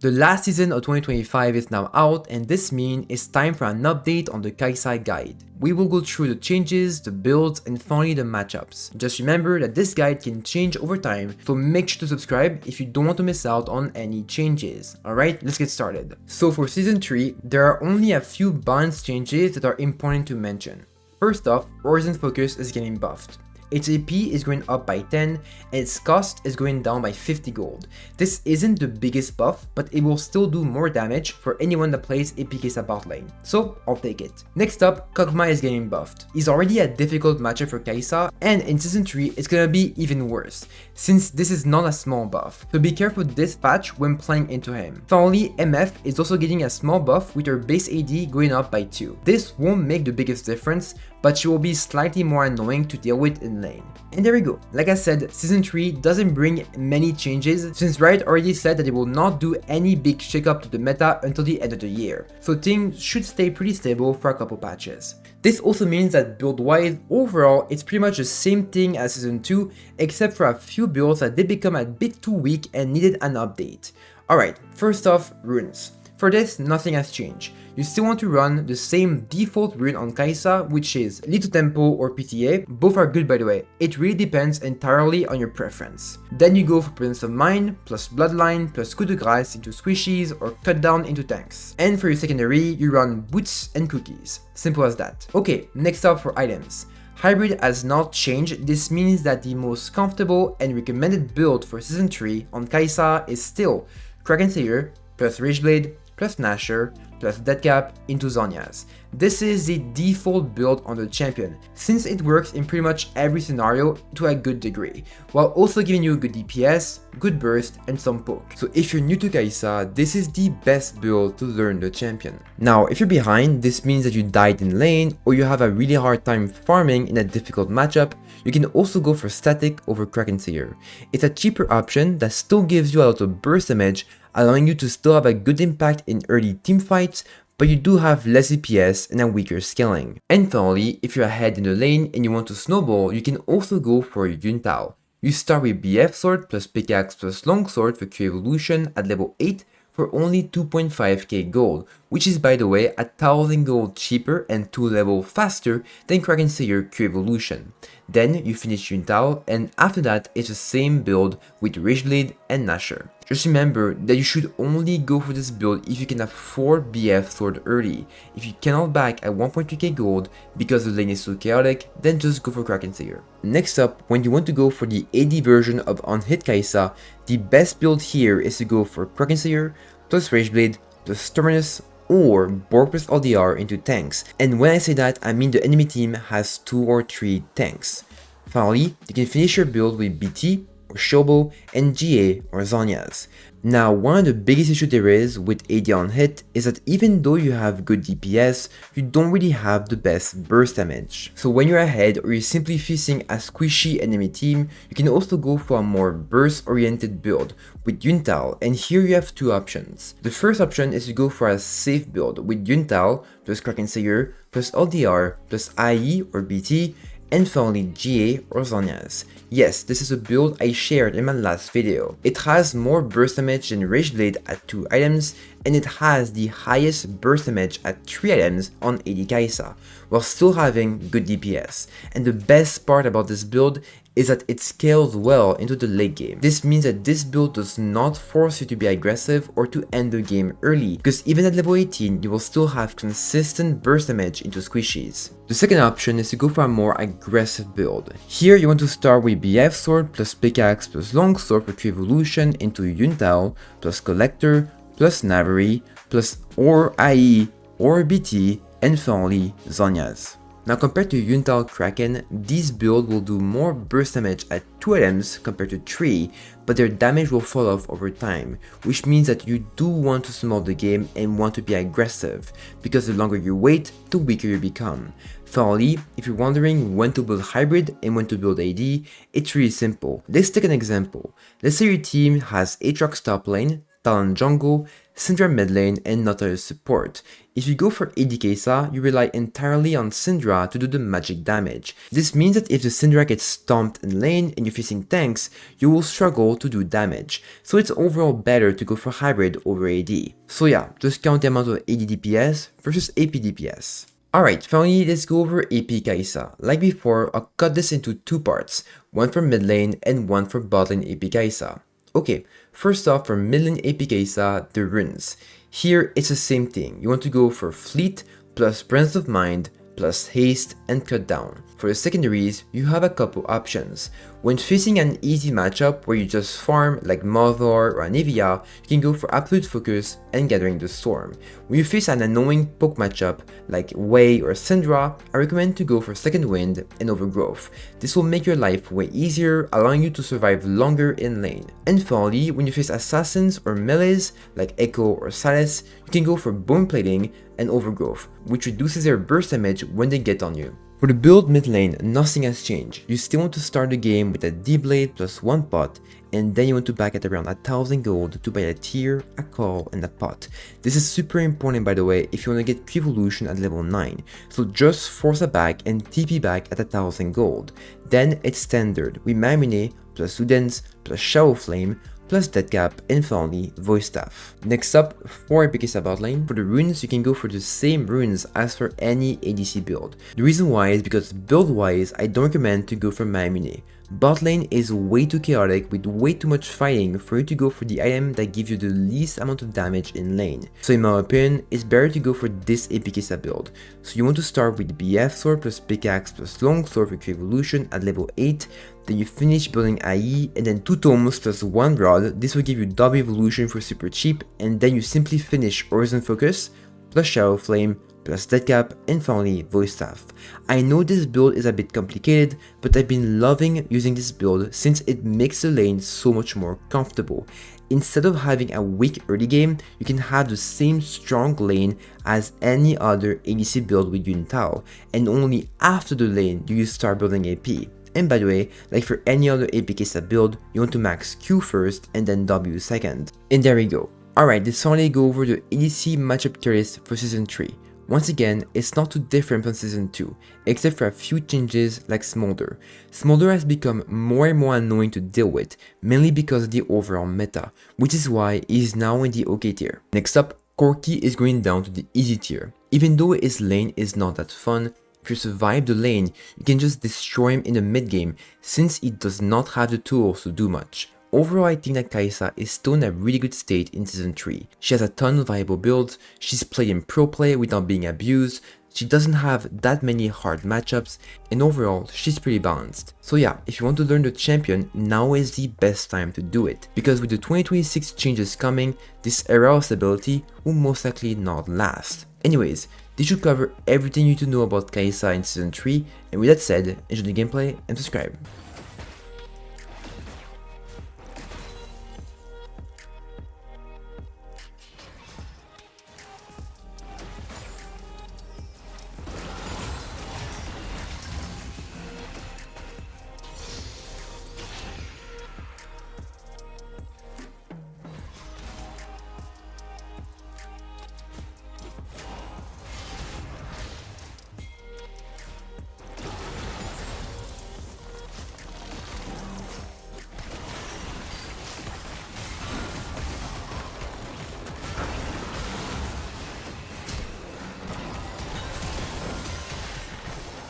The last season of 2025 is now out, and this means it's time for an update on the Kaisa guide. We will go through the changes, the builds, and finally the matchups. Just remember that this guide can change over time, so make sure to subscribe if you don't want to miss out on any changes. Alright, let's get started. So for season 3, there are only a few balance changes that are important to mention. First off, Horizon Focus is getting buffed. Its AP is going up by 10 and its cost is going down by 50 gold. This isn't the biggest buff, but it will still do more damage for anyone that plays AP Kaisa bot lane, so I'll take it. Next up, Kog'Maw is getting buffed. He's already a difficult matchup for Kaisa, and in season 3 it's gonna be even worse, since this is not a small buff, so be careful this patch when playing into him. Finally, MF is also getting a small buff with her base AD going up by 2. This won't make the biggest difference, but she will be slightly more annoying to deal with in lane. And there we go. Like I said, season 3 doesn't bring many changes, since Riot already said that it will not do any big shakeup to the meta until the end of the year, so things should stay pretty stable for a couple patches. This also means that build-wise, overall, it's pretty much the same thing as season 2, except for a few builds that did become a bit too weak and needed an update. Alright, first off, runes. For this, nothing has changed. You still want to run the same default rune on Kaisa, which is Little Tempo or PTA. Both are good, by the way. It really depends entirely on your preference. Then you go for Presence of Mind, plus Bloodline, plus Coup de Grâce into squishies or Cut Down into tanks. And for your secondary, you run Boots and Cookies. Simple as that. Okay, next up for items. Hybrid has not changed. This means that the most comfortable and recommended build for season 3 on Kaisa is still Kraken Slayer plus Rageblade plus Nasher plus Deadcap into Zhonya's. This is the default build on the champion, since it works in pretty much every scenario to a good degree, while also giving you good DPS, good burst, and some poke. So if you're new to Kaisa, this is the best build to learn the champion. Now, if you're behind, this means that you died in lane, or you have a really hard time farming in a difficult matchup, you can also go for Static over Kraken Slayer. It's a cheaper option that still gives you a lot of burst damage, allowing you to still have a good impact in early team fights, but you do have less DPS and a weaker scaling. And finally, if you're ahead in the lane and you want to snowball, you can also go for Yuntao. You start with BF Sword plus Pickaxe plus Longsword for Q Evolution at level 8 for only 2.5k gold, which is, by the way, 1000 gold cheaper and 2 levels faster than Kraken Slayer Q Evolution. Then you finish Yuntao, and after that it's the same build with Rageblade and Nasher. Just remember that you should only go for this build if you can afford BF Sword early. If you cannot back at 1.3k gold because the lane is so chaotic, then just go for Kraken Slayer. Next up, when you want to go for the AD version of Unhit Kaisa, the best build here is to go for Kraken Slayer plus Rageblade plus Terminus or Borg plus LDR into tanks, and when I say that, I mean the enemy team has 2 or 3 tanks. Finally, you can finish your build with BT or Shobo and GA or Zhonya's. Now, one of the biggest issues there is with AD on hit is that even though you have good DPS, you don't really have the best burst damage. So when you're ahead or you're simply facing a squishy enemy team, you can also go for a more burst oriented build with Yuntao, and here you have 2 options. The first option is to go for a safe build with Yuntao plus Kraken Slayer plus LDR plus IE or BT, and finally GA or Zhonya's. Yes, this is a build I shared in my last video. It has more burst damage than Rageblade at 2 items, and it has the highest burst damage at 3 items on Adc Kai'Sa, while still having good DPS. And the best part about this build is that it scales well into the late game. This means that this build does not force you to be aggressive or to end the game early, because even at level 18, you will still have consistent burst damage into squishies. The second option is to go for a more aggressive build. Here you want to start with BF Sword plus Pickaxe plus Longsword for Q Evolution into Yuntao plus Collector plus Navari plus or IE or BT, and finally Zhonya's. Now compared to Yuntao Kraken, this build will do more burst damage at 2 items compared to 3, but their damage will fall off over time, which means that you do want to small the game and want to be aggressive, because the longer you wait, the weaker you become. Finally, if you're wondering when to build hybrid and when to build AD, it's really simple. Let's take an example. Let's say your team has Aatrox top lane, Talon jungle, Syndra mid lane, and Nautilus support. If you go for Adc Kai'Sa, you rely entirely on Syndra to do the magic damage. This means that if the Syndra gets stomped in lane and you're facing tanks, you will struggle to do damage, so it's overall better to go for hybrid over AD. So yeah, just count the amount of AD DPS versus AP DPS. Alright, finally let's go over AP Kaisa. Like before, I'll cut this into two parts, one for mid lane and one for bot lane AP Kaisa. Okay, first off for mid lane AP Kaisa, the runes. Here it's the same thing, you want to go for fleet plus presence of mind plus haste and cut down. For the secondaries, you have a couple options. When facing an easy matchup where you just farm like Mother or Anivia, you can go for absolute focus and gathering the storm. When you face an annoying poke matchup like Wei or Syndra, I recommend to go for second wind and overgrowth. This will make your life way easier, allowing you to survive longer in lane. And finally, when you face assassins or melees like Echo or Salas, you can go for bone plating and overgrowth, which reduces their burst damage when they get on you. For the build mid lane, nothing has changed. You still want to start the game with a D-Blade plus 1 pot, and then you want to back at around 1000 gold to buy a tier, a call, and a pot. This is super important by the way if you want to get Q-Evolution at level 9, so just force a back and TP back at 1000 gold. Then it's standard with Mamine plus Udens plus Shadow Flame plus Deadcap and finally Voice Staff. Next up, for AP Kai'Sa bot lane, for the runes you can go for the same runes as for any ADC build. The reason why is because build wise I don't recommend to go for Mamine. Bot lane is way too chaotic with way too much fighting for you to go for the item that gives you the least amount of damage in lane. So in my opinion, it's better to go for this AP Kai'Sa build. So you want to start with BF sword plus pickaxe plus long sword for Q-Evolution at level 8, then you finish building IE and then 2 tomes plus 1 rod. This will give you double evolution for super cheap, and then you simply finish Horizon Focus plus Shadow Flame plus Deadcap and finally Voice Staff. I know this build is a bit complicated, but I've been loving using this build since it makes the lane so much more comfortable. Instead of having a weak early game, you can have the same strong lane as any other ADC build with Yuntao, and only after the lane do you start building AP. And by the way, like for any other AP Kai'Sa build, you want to max Q first and then W second. And there we go. Alright, let's finally go over the Adc Macthup Tier list for Season 3. Once again, it's not too different from Season 2, except for a few changes like Smolder. Smolder has become more and more annoying to deal with, mainly because of the overall meta, which is why he is now in the OK tier. Next up, Corki is going down to the easy tier. Even though his lane is not that fun, if you survive the lane, you can just destroy him in the mid game since he does not have the tools to do much. Overall, I think that Kaisa is still in a really good state in Season 3. She has a ton of viable builds, she's played in pro play without being abused, she doesn't have that many hard matchups, and overall, she's pretty balanced. So yeah, if you want to learn the champion, now is the best time to do it, because with the 2026 changes coming, this era of stability will most likely not last. Anyways, this should cover everything you need to know about Kaisa in Season 3, and with that said, enjoy the gameplay and subscribe.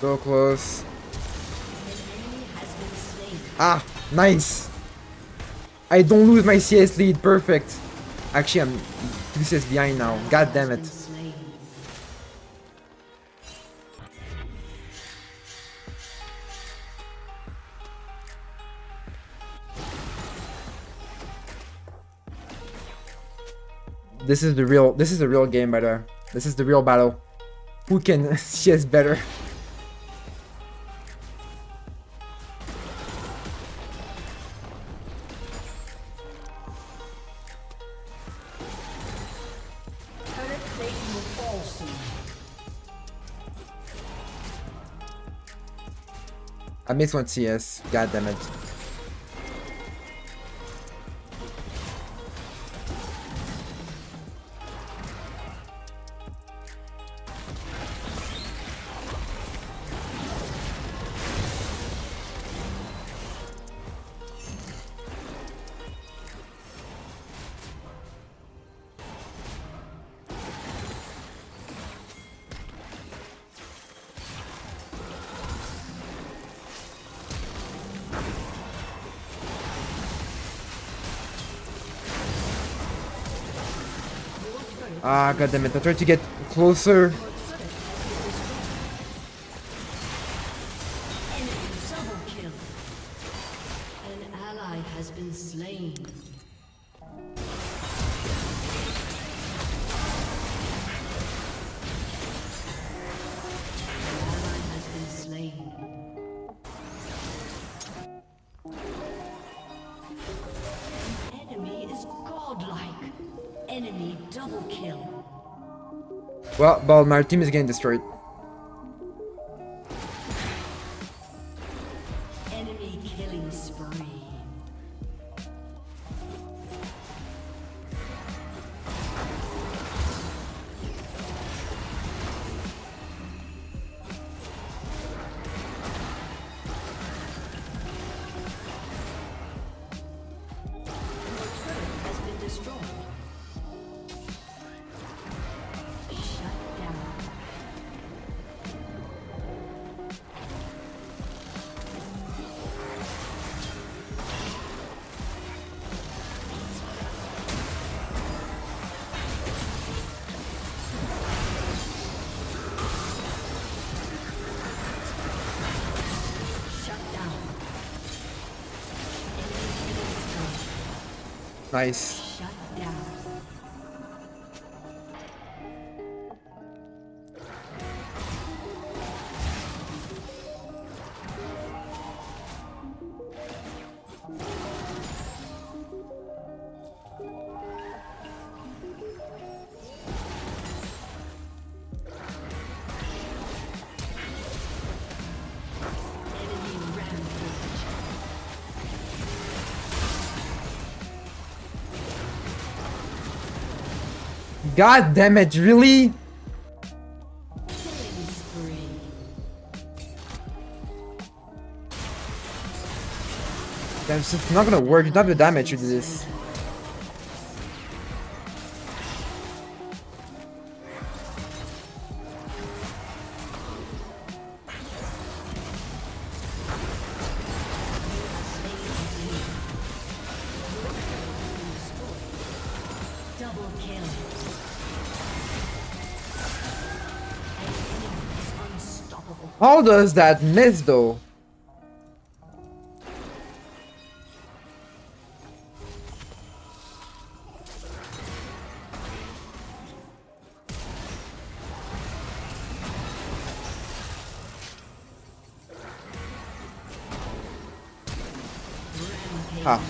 So close. Ah, nice. I don't lose my CS lead, perfect. Actually, I'm 2 CS behind now. God damn it. This is the real game, by the way. This is the real battle. Who can CS better? I missed one CS. God damn it. Ah, goddammit, I tried to get closer. Enemy double kill. Well, my team is getting destroyed. Enemy killing spree. Has been destroyed. Nice. Shut down. God damn it, really? That's just not gonna work. You don't have the damage to do this. Double kill. Unstoppable. How does that miss though? Ah.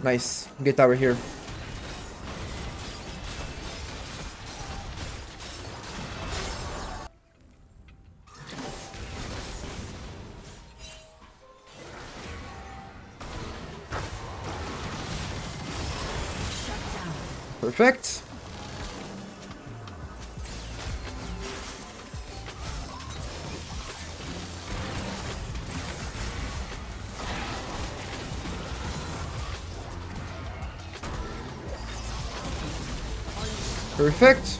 Nice. Get tower here. Perfect. Perfect.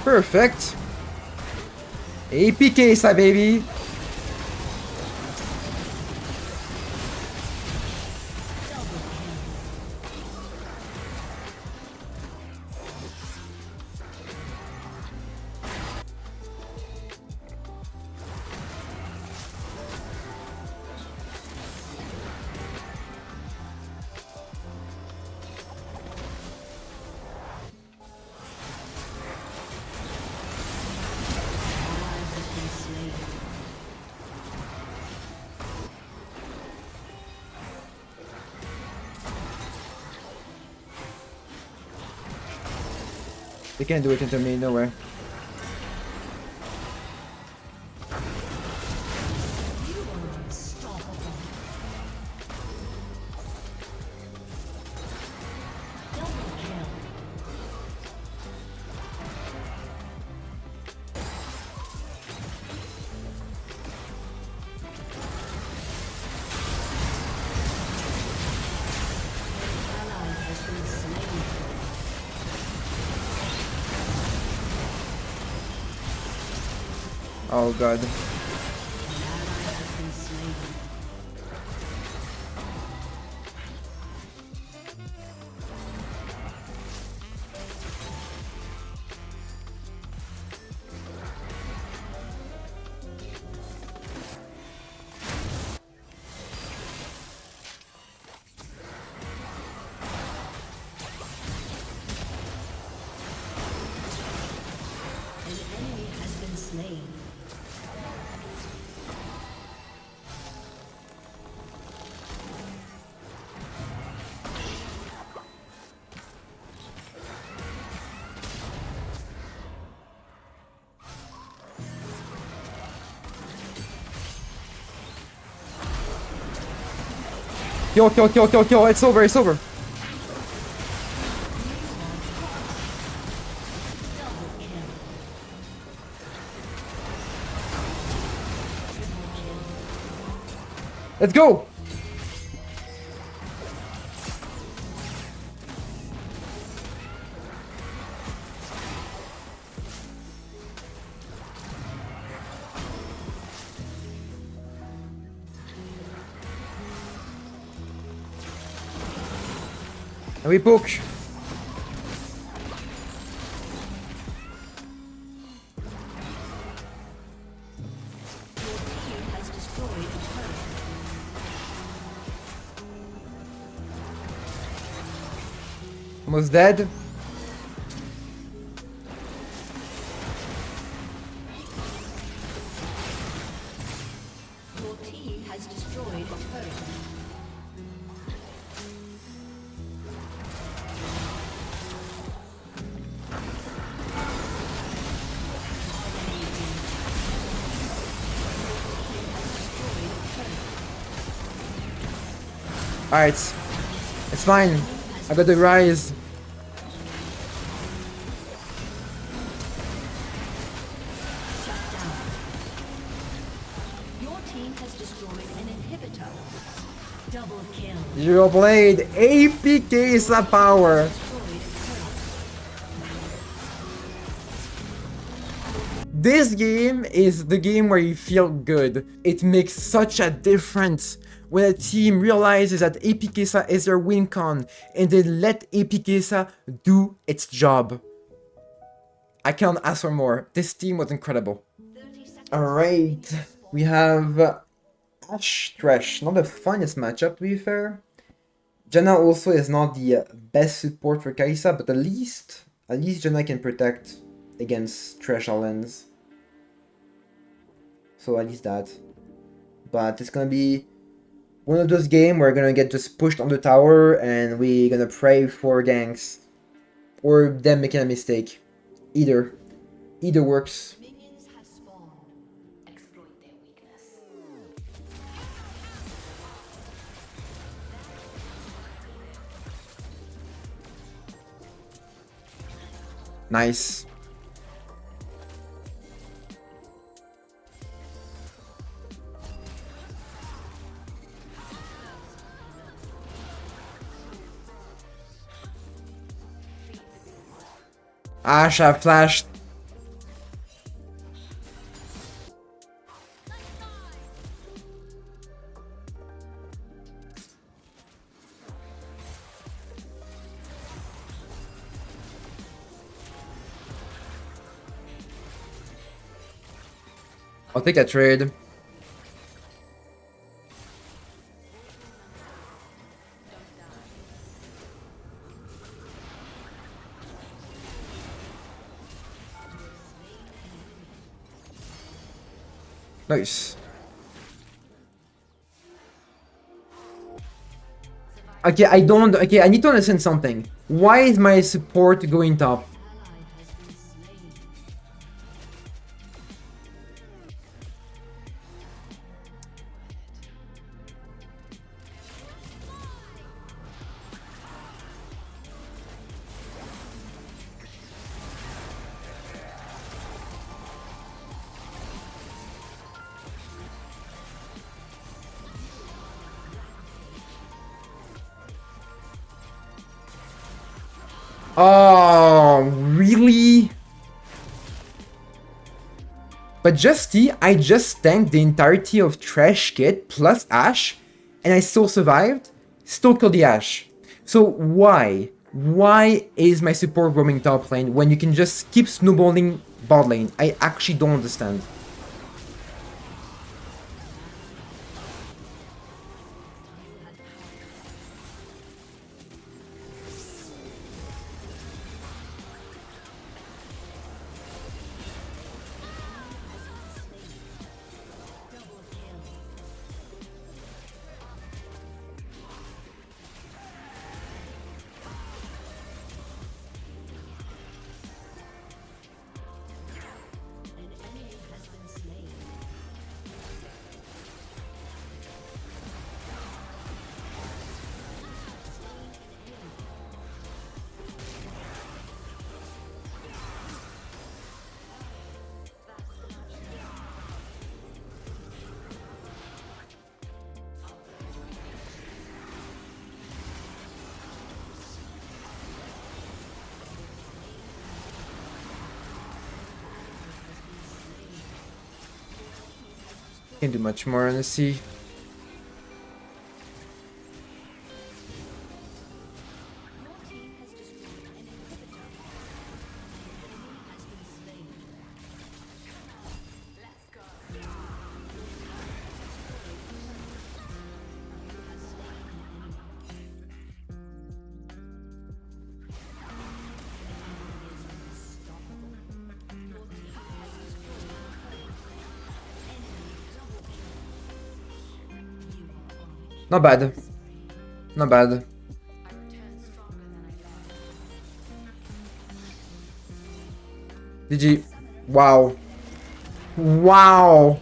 Perfect. AdC Kai'sa, baby. They can't do it into me, no way. Oh god. Kill, kill, kill, kill, kill. It's over, it's over. Let's go! And we poke. Has destroyed a turret. Almost dead. Your team has destroyed a turret. Alright. It's fine. I got the Ryze. Your team has destroyed an inhibitor. Double kill. Zero Blade. AP Kaisa power. Destroyed a turret. This game is the game where you feel good. It makes such a difference when a team realizes that AP Kai'Sa is their win con and they let AP Kai'Sa do its job. I can't ask for more. This team was incredible. 30 seconds. Alright, we have Ashe Thresh. Not the funnest matchup, to be fair. Janna also is not the best support for Kaisa, but at least Janna can protect against Thresh Allens. So at least that. But it's gonna be one of those games where we're gonna get just pushed on the tower and we're gonna pray for ganks. Or them making a mistake. Either works. Minions have spawned. Exploit their weakness. Nice. Ashe, I flashed. I'll take a trade. Nice. Okay, I need to understand something. Why is my support going top? Ally has been slain. Oh, really? But I just tanked the entirety of Thresh Kit plus Ashe, and I still survived? Still killed the Ashe. So why? Why is my support roaming top lane when you can just keep snowballing bot lane? I actually don't understand. An enemy has been Can't do much more, honestly. Not bad. Not bad. GG. Wow. Wow.